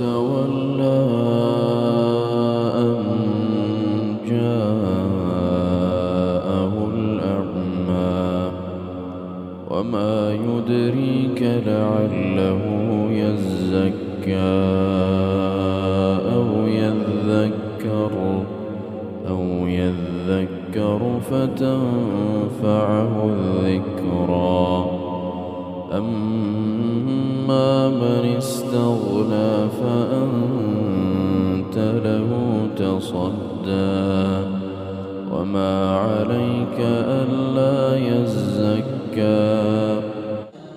تولى أن جاءه الأعمى وما يدريك لعله يزكى أو يذكر فتنفعه الذكرى أما من استغنى فأنت له تصدى وما عليك ألا يزكى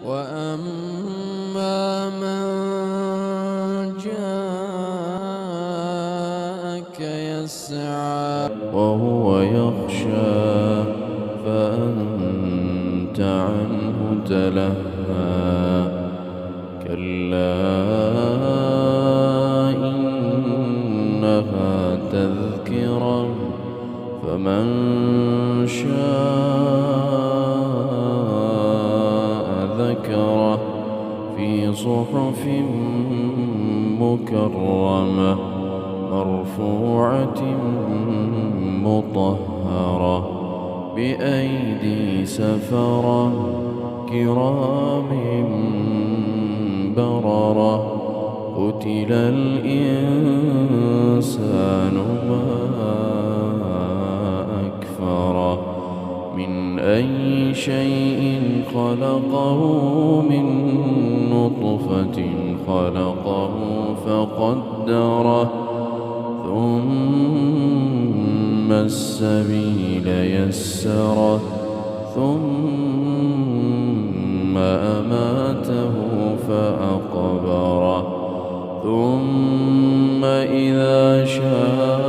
وأما من جاءك يسعى وهو يخشى فأنت عنه تلهى كلا إنها تذكرة فمن شاء ذكره في صحف مكرمة مرفوعة مطهرة بأيدي سفرة كرام بررة قتل الإنسان ما أكفره من أي شيء خلقه من نطفة خلقه فقدره ثم السبيل يسره ثم أماته فأقبره ثم إذا شاء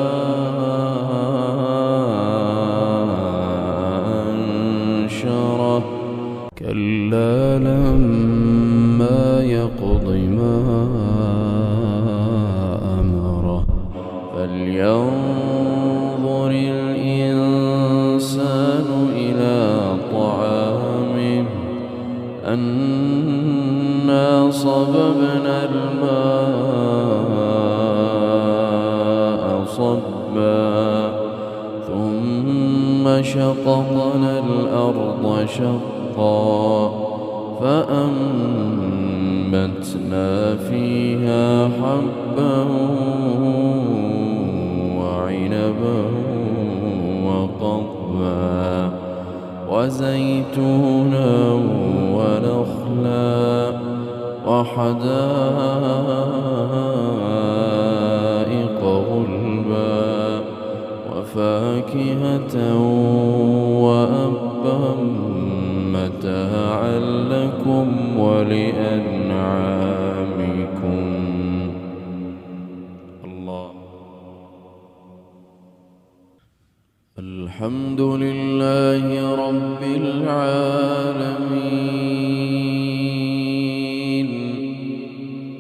أنشره كلا لما يقض ما أمره فلينظر الإنسان إلى طعامه أنا صببنا الماء صبا ثم شققنا الأرض شقا فأنبتنا فيها حبا وعنبا وقضبا وزيتونا ونخلا وحدائق غلبا وفاكهة وأبا متاعا لكم ولأنعامكم. الله. الحمد لله رب العالمين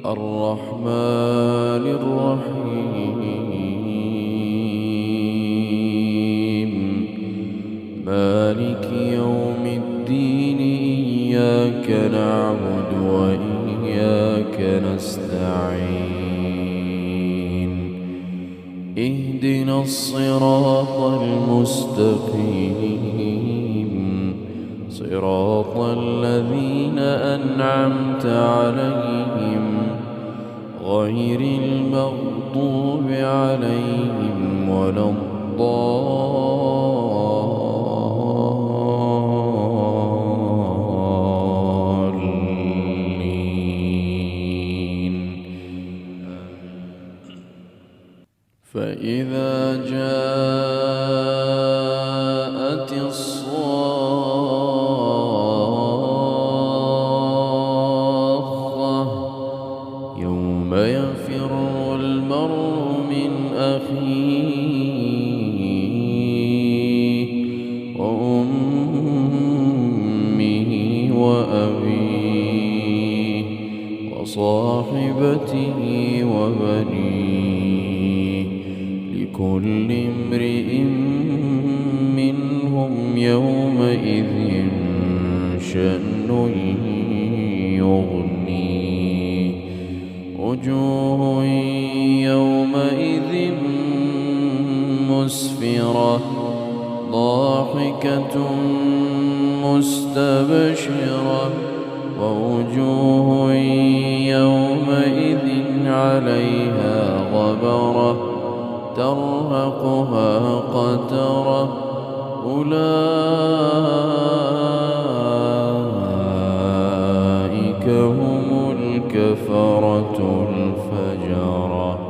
الرحمن الرحيم مالك يوم الدين إياك نعبد وإياك نستعين اهدنا الصراط المستقيم صراط الذين أنعمت عليهم غير المغضوب عليهم ولا الضالين. فإذا جاءت الصاخة يوم يفر المرء من أخيه وأمه وأبيه وصاحبته وبنيه لكل امرئ منهم يومئذ شأن يغنيه وجوه يومئذ مسفرة ضاحكة مستبشرة ووجوه يومئذ عليها غبرة ترهقها قترة أولئك هم الكفرة الفجرة.